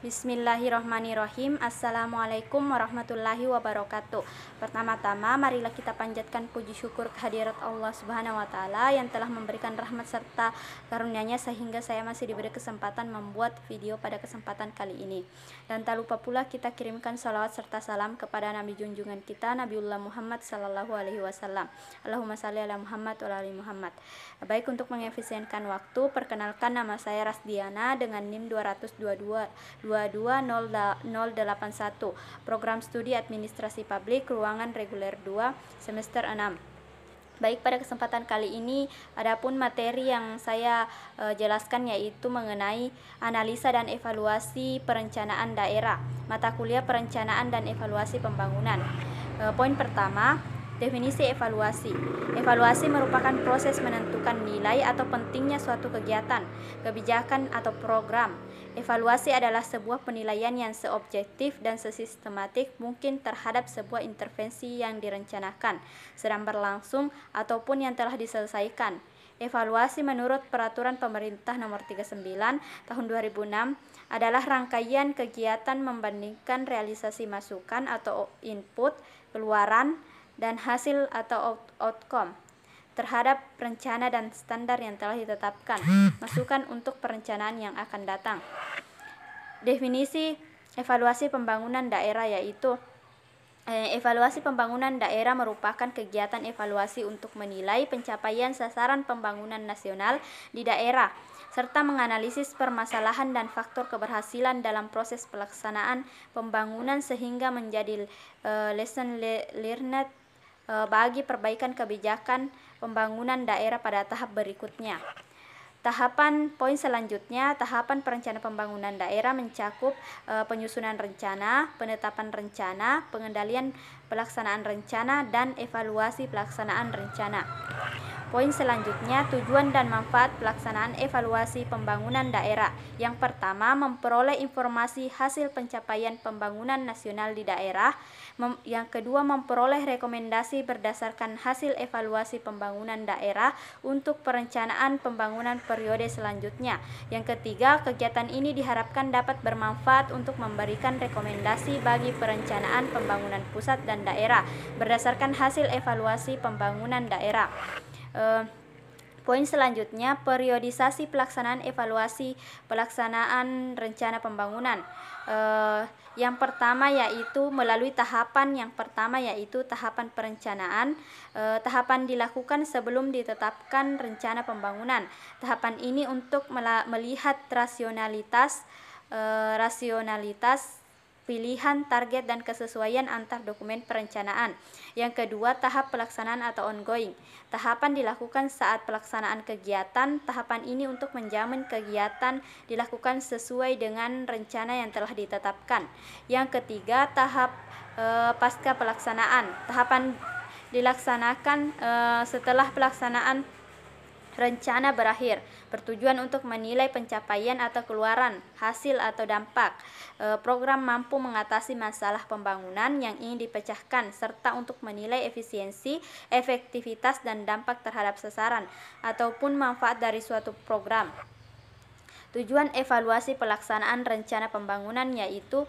Bismillahirrahmanirrahim. Assalamualaikum warahmatullahi wabarakatuh. Pertama-tama marilah kita panjatkan puji syukur kehadirat Allah Subhanahu wa taala yang telah memberikan rahmat serta karunia-Nya sehingga saya masih diberi kesempatan membuat video pada kesempatan kali ini. Dan tak lupa pula kita kirimkan salawat serta salam kepada Nabi junjungan kita Nabiullah Muhammad sallallahu alaihi wasallam. Allahumma shalli ala Muhammad wa ala ali Muhammad. Baik, untuk mengefisienkan waktu, perkenalkan nama saya Rasdiana dengan NIM 222-22081, Program Studi Administrasi Publik, Ruangan Reguler 2, Semester 6. Baik, pada kesempatan kali ini adapun materi yang saya jelaskan yaitu mengenai analisa dan evaluasi perencanaan daerah, mata kuliah perencanaan dan evaluasi pembangunan. Poin pertama, definisi evaluasi. Evaluasi merupakan proses menentukan nilai atau pentingnya suatu kegiatan, kebijakan atau program. Evaluasi adalah sebuah penilaian yang seobjektif dan sesistematik mungkin terhadap sebuah intervensi yang direncanakan, sedang berlangsung ataupun yang telah diselesaikan. Evaluasi menurut Peraturan Pemerintah Nomor 39 Tahun 2006 adalah rangkaian kegiatan membandingkan realisasi masukan atau input, keluaran, dan hasil atau outcome terhadap rencana dan standar yang telah ditetapkan, masukan untuk perencanaan yang akan datang. Definisi evaluasi pembangunan daerah yaitu evaluasi pembangunan daerah merupakan kegiatan evaluasi untuk menilai pencapaian sasaran pembangunan nasional di daerah serta menganalisis permasalahan dan faktor keberhasilan dalam proses pelaksanaan pembangunan sehingga menjadi lesson learned bagi perbaikan kebijakan pembangunan daerah pada tahap berikutnya. Poin selanjutnya, tahapan perencanaan pembangunan daerah mencakup penyusunan rencana, penetapan rencana, pengendalian pelaksanaan rencana, dan evaluasi pelaksanaan rencana. Poin selanjutnya, tujuan dan manfaat pelaksanaan evaluasi pembangunan daerah. Yang pertama, memperoleh informasi hasil pencapaian pembangunan nasional di daerah. Yang kedua, memperoleh rekomendasi berdasarkan hasil evaluasi pembangunan daerah untuk perencanaan pembangunan periode selanjutnya. Yang ketiga, kegiatan ini diharapkan dapat bermanfaat untuk memberikan rekomendasi bagi perencanaan pembangunan pusat dan daerah berdasarkan hasil evaluasi pembangunan daerah. Poin selanjutnya, periodisasi pelaksanaan evaluasi pelaksanaan rencana pembangunan. Yang pertama yaitu melalui tahapan tahapan perencanaan. Tahapan dilakukan sebelum ditetapkan rencana pembangunan. Tahapan ini untuk melihat rasionalitas pilihan, target, dan kesesuaian antar dokumen perencanaan. Yang kedua, tahap pelaksanaan atau ongoing. Tahapan dilakukan saat pelaksanaan kegiatan. Tahapan ini untuk menjamin kegiatan dilakukan sesuai dengan rencana yang telah ditetapkan. Yang ketiga, tahap pasca pelaksanaan. Tahapan dilaksanakan setelah pelaksanaan rencana berakhir, bertujuan untuk menilai pencapaian atau keluaran, hasil atau dampak program mampu mengatasi masalah pembangunan yang ingin dipecahkan, serta untuk menilai efisiensi, efektivitas, dan dampak terhadap sasaran ataupun manfaat dari suatu program. Tujuan evaluasi pelaksanaan rencana pembangunan yaitu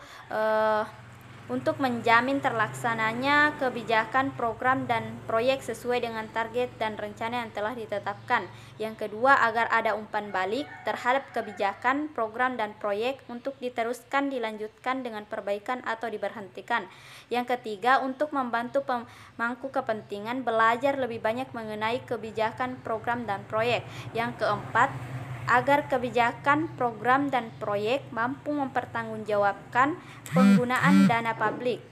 untuk menjamin terlaksananya kebijakan, program, dan proyek sesuai dengan target dan rencana yang telah ditetapkan. Yang kedua, agar ada umpan balik terhadap kebijakan, program, dan proyek untuk diteruskan, dilanjutkan dengan perbaikan atau diberhentikan. Yang ketiga, untuk membantu pemangku kepentingan belajar lebih banyak mengenai kebijakan, program, dan proyek. Yang keempat, agar kebijakan, program, dan proyek mampu mempertanggungjawabkan penggunaan dana publik.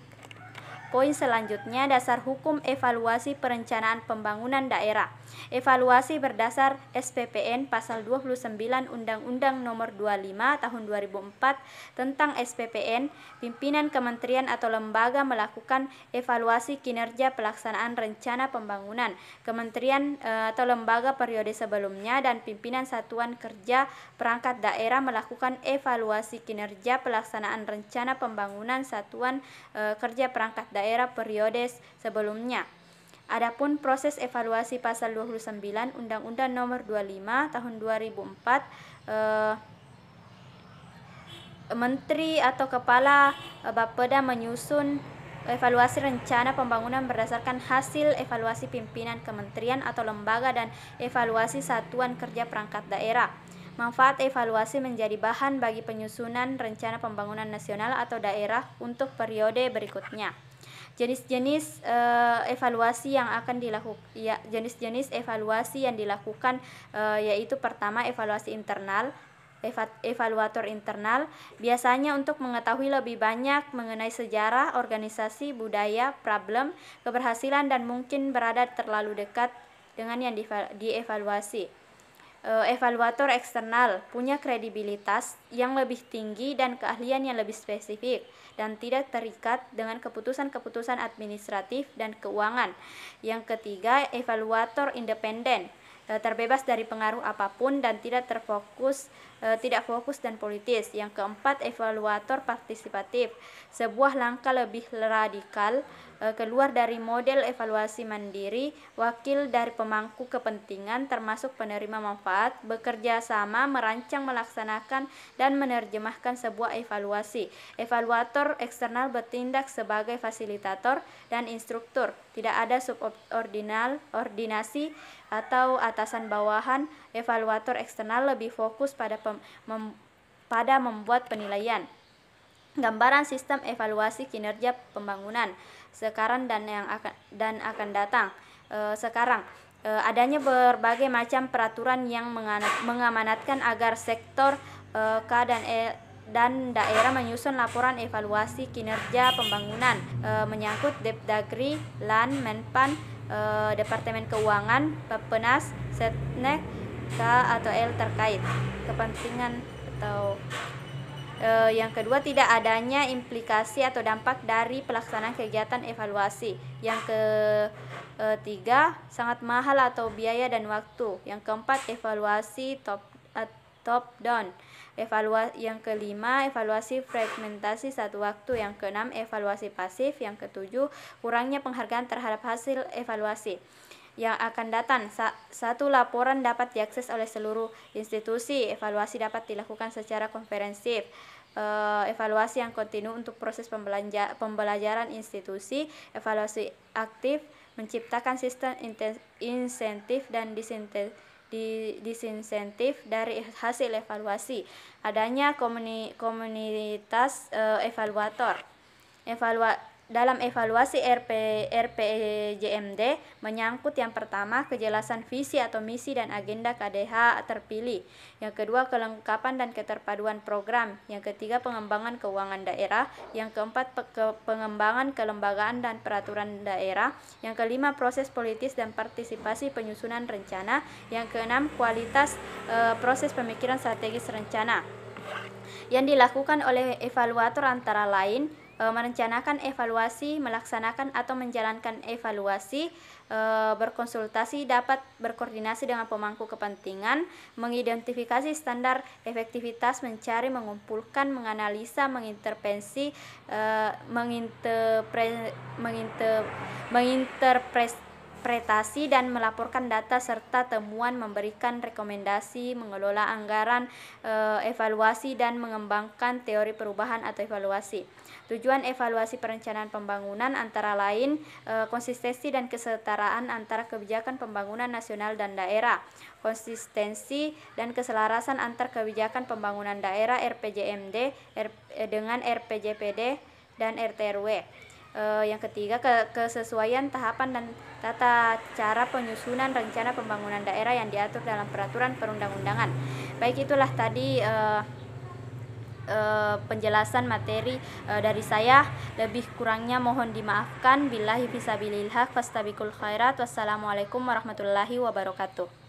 Poin selanjutnya, dasar hukum evaluasi perencanaan pembangunan daerah. Evaluasi berdasar SPPN Pasal 29 Undang-Undang Nomor 25 Tahun 2004 tentang SPPN. Pimpinan kementerian atau lembaga melakukan evaluasi kinerja pelaksanaan rencana pembangunan kementerian atau lembaga periode sebelumnya, dan pimpinan satuan kerja perangkat daerah melakukan evaluasi kinerja pelaksanaan rencana pembangunan satuan kerja perangkat daerah periode sebelumnya. Adapun proses evaluasi pasal 29 Undang-Undang Nomor 25 Tahun 2004 Menteri atau Kepala Bapeda menyusun evaluasi rencana pembangunan berdasarkan hasil evaluasi pimpinan kementerian atau lembaga dan evaluasi satuan kerja perangkat daerah. Manfaat evaluasi menjadi bahan bagi penyusunan rencana pembangunan nasional atau daerah untuk periode berikutnya. Jenis-jenis evaluasi yang akan dilakukan, jenis-jenis evaluasi yang dilakukan yaitu pertama evaluasi internal. Evaluator internal biasanya untuk mengetahui lebih banyak mengenai sejarah, organisasi, budaya, problem, keberhasilan, dan mungkin berada terlalu dekat dengan yang dievaluasi. Evaluator eksternal punya kredibilitas yang lebih tinggi dan keahlian yang lebih spesifik dan tidak terikat dengan keputusan-keputusan administratif dan keuangan. Yang ketiga, evaluator independen, terbebas dari pengaruh apapun dan tidak fokus dan politis. Yang keempat, evaluator partisipatif, sebuah langkah lebih radikal keluar dari model evaluasi mandiri. Wakil dari pemangku kepentingan termasuk penerima manfaat bekerja sama merancang, melaksanakan, dan menerjemahkan sebuah evaluasi. Evaluator eksternal bertindak sebagai fasilitator dan instruktur. Tidak ada subordinasi atau atasan bawahan. Evaluator eksternal lebih fokus pada membuat penilaian. Gambaran sistem evaluasi kinerja pembangunan sekarang dan akan datang. Adanya berbagai macam peraturan yang mengamanatkan agar sektor K dan daerah menyusun laporan evaluasi kinerja pembangunan menyangkut Depdagri, LAN, Menpan, Departemen Keuangan, Bappenas, Setnek, K atau L terkait kepentingan atau yang kedua, tidak adanya implikasi atau dampak dari pelaksanaan kegiatan evaluasi. Yang ketiga, sangat mahal atau biaya dan waktu. Yang keempat, evaluasi top down. Yang kelima, evaluasi fragmentasi satu waktu. Yang keenam, evaluasi pasif. Yang ketujuh, kurangnya penghargaan terhadap hasil evaluasi. Yang akan datang, satu laporan dapat diakses oleh seluruh institusi. Evaluasi dapat dilakukan secara konferensif. Evaluasi yang kontinu untuk proses pembelajaran institusi. Evaluasi aktif menciptakan sistem insentif dan disinsentif dari hasil evaluasi. Adanya komunitas evaluator. Dalam evaluasi RPJMD menyangkut yang pertama, kejelasan visi atau misi dan agenda KDH terpilih. Yang kedua, kelengkapan dan keterpaduan program. Yang ketiga, pengembangan keuangan daerah. Yang keempat, pengembangan kelembagaan dan peraturan daerah. Yang kelima, proses politis dan partisipasi penyusunan rencana. Yang keenam, kualitas proses pemikiran strategis rencana. Yang dilakukan oleh evaluator antara lain merencanakan evaluasi, melaksanakan atau menjalankan evaluasi, berkonsultasi, dapat berkoordinasi dengan pemangku kepentingan, mengidentifikasi standar efektivitas, mencari, mengumpulkan, menganalisa, menginterpretasi dan melaporkan data serta temuan, memberikan rekomendasi, mengelola anggaran evaluasi, dan mengembangkan teori perubahan atau evaluasi. Tujuan evaluasi perencanaan pembangunan antara lain konsistensi dan kesetaraan antara kebijakan pembangunan nasional dan daerah, konsistensi dan keselarasan antar kebijakan pembangunan daerah RPJMD dengan RPJPD dan RTRW. Yang ketiga, kesesuaian tahapan dan tata cara penyusunan rencana pembangunan daerah yang diatur dalam peraturan perundang-undangan. Baik, itulah tadi penjelasan materi dari saya. Lebih kurangnya mohon dimaafkan. Billahi fisabilillah, fastabiqul khairat. Wassalamualaikum warahmatullahi wabarakatuh.